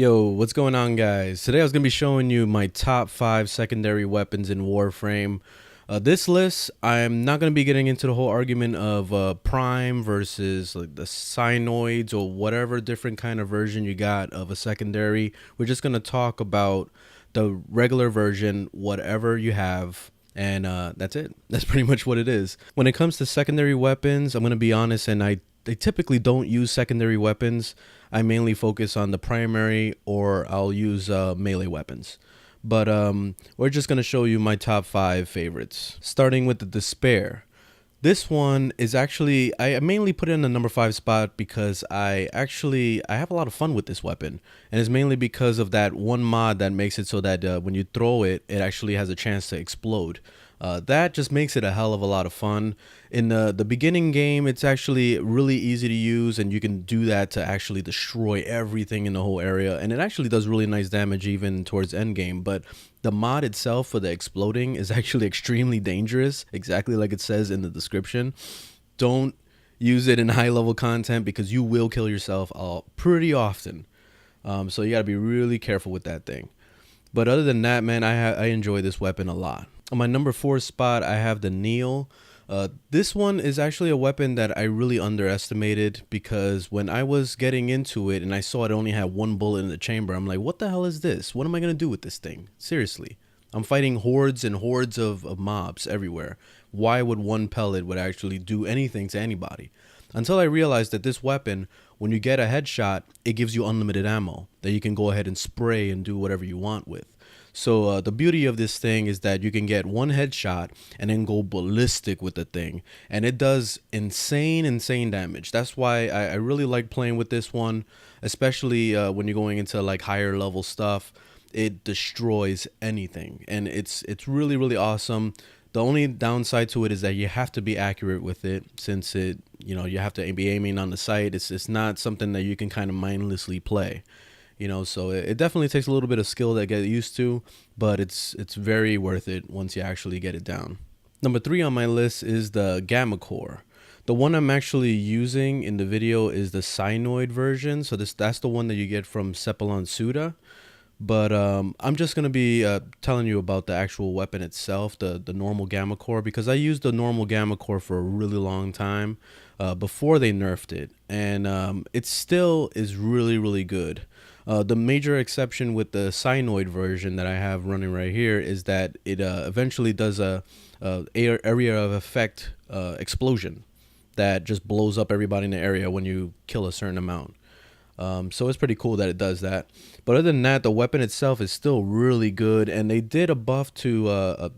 Yo, what's going on, guys? Today I was going to be showing you my top 5 secondary weapons in Warframe. This list, I'm not going to be getting into the whole argument of prime versus like the cyanoids or whatever different kind of version you got of a secondary. We're just going to talk about the regular version, whatever you have, and that's it. That's pretty much what it is. When it comes to secondary weapons, I'm going to be honest, and I typically don't use secondary weapons. I mainly focus on the primary, or I'll use melee weapons. But we're just going to show you my top 5 favorites, starting with the Despair. This one is actually, I mainly put it in the number 5 spot because I have a lot of fun with this weapon. And it's mainly because of that one mod that makes it so that when you throw it, it actually has a chance to explode. That just makes it a hell of a lot of fun. In the beginning game, it's actually really easy to use, and you can do that to actually destroy everything in the whole area. And it actually does really nice damage even towards end game. But the mod itself for the exploding is actually extremely dangerous, exactly like it says in the description. Don't use it in high level content because you will kill yourself pretty often. So you got to be really careful with that thing. But other than that, man, I enjoy this weapon a lot. On my number 4 spot, I have the Neill. This one is actually a weapon that I really underestimated because when I was getting into it and I saw it only had one bullet in the chamber, I'm like, what the hell is this? What am I going to do with this thing? Seriously. I'm fighting hordes and hordes of mobs everywhere. Why would one pellet would actually do anything to anybody? Until I realized that this weapon, when you get a headshot, it gives you unlimited ammo that you can go ahead and spray and do whatever you want with. So the beauty of this thing is that you can get one headshot and then go ballistic with the thing. And it does insane damage. That's why I really like playing with this one, especially when you're going into like higher level stuff. It destroys anything. And it's really awesome. The only downside to it is that you have to be accurate with it, since you have to be aiming on the sight. It's not something that you can kind of mindlessly play. So it definitely takes a little bit of skill to get used to, but it's very worth it once you actually get it down. Number 3 on my list is the Gamma Core. The one I'm actually using in the video is the cyanoid version. So that's the one that you get from Cephalon Suda. But I'm just going to be telling you about the actual weapon itself, the normal Gamma Core, because I used the normal Gamma Core for a really long time before they nerfed it. And it still is really good. The major exception with the cyanoid version that I have running right here is that it eventually does a area of effect explosion that just blows up everybody in the area when you kill a certain amount. So it's pretty cool that it does that. But other than that, the weapon itself is still really good, and they did a buff to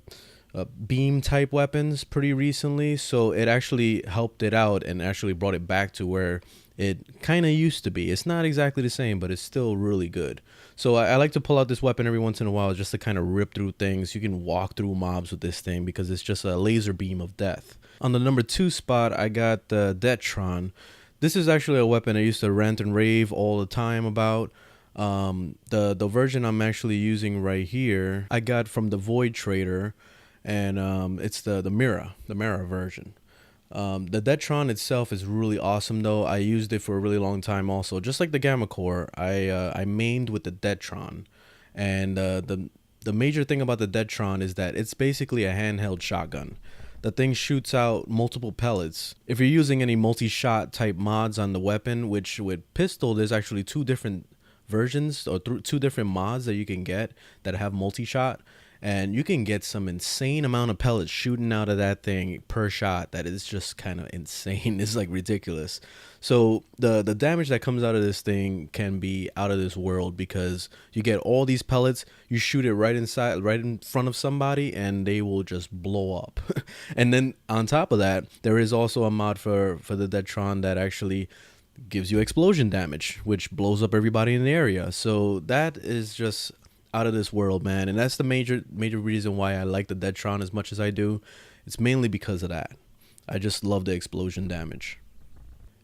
beam type weapons pretty recently, so it actually helped it out and actually brought it back to where it kind of used to be. It's not exactly the same, but it's still really good. So I like to pull out this weapon every once in a while just to kind of rip through things. You can walk through mobs with this thing because it's just a laser beam of death. On the number 2 spot, I got the Detron. This is actually a weapon I used to rant and rave all the time about. The version I'm actually using right here, I got from the Void Trader, and it's the Mira version. The Detron itself is really awesome though. I used it for a really long time also. Just like the Gamma Core, I mained with the Detron. And the major thing about the Detron is that it's basically a handheld shotgun. The thing shoots out multiple pellets. If you're using any multi-shot type mods on the weapon, which with pistol, there's actually 2 different versions or 2 different mods that you can get that have multi-shot. And you can get some insane amount of pellets shooting out of that thing per shot that is just kind of insane. It's like ridiculous. So the damage that comes out of this thing can be out of this world because you get all these pellets, you shoot it right in front of somebody, and they will just blow up. And then on top of that, there is also a mod for the Detron that actually gives you explosion damage, which blows up everybody in the area. So that is just out of this world, man. And that's the major reason why I like the Detron as much as I do. It's mainly because of that. I just love the explosion damage.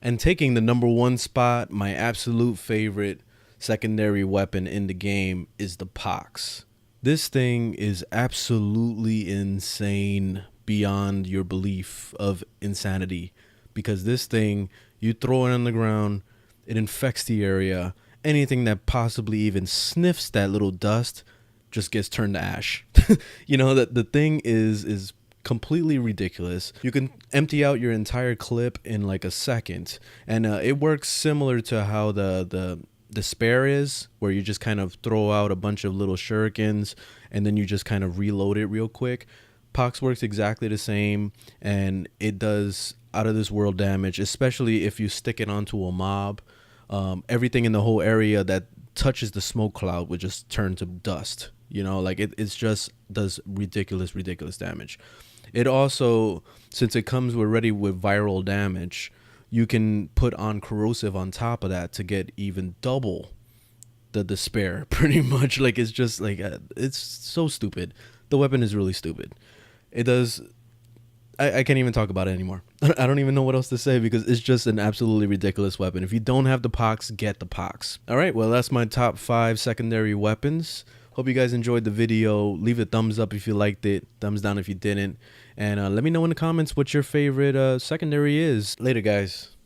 And taking the number 1 spot, my absolute favorite secondary weapon in the game is the Pox. This thing is absolutely insane beyond your belief of insanity, because this thing, you throw it on the ground, it infects the area, anything that possibly even sniffs that little dust just gets turned to ash. You know, that the thing is completely ridiculous. You can empty out your entire clip in like a second, and it works similar to how the spare is, where you just kind of throw out a bunch of little shurikens and then you just kind of reload it real quick. Pox works exactly the same, and it does out of this world damage, especially if you stick it onto a mob. Everything in the whole area that touches the smoke cloud would just turn to dust. You know, like it's just does ridiculous damage. It also, since it comes already with viral damage, you can put on corrosive on top of that to get even double the despair, pretty much. Like, it's just like, it's so stupid. The weapon is really stupid. It does, I can't even talk about it anymore. I don't even know what else to say, because it's just an absolutely ridiculous weapon. If you don't have the Pox, get the Pox. All right, well, that's my top 5 secondary weapons. Hope you guys enjoyed the video. Leave a thumbs up if you liked it, thumbs down if you didn't, and let me know in the comments what your favorite secondary is. Later, guys.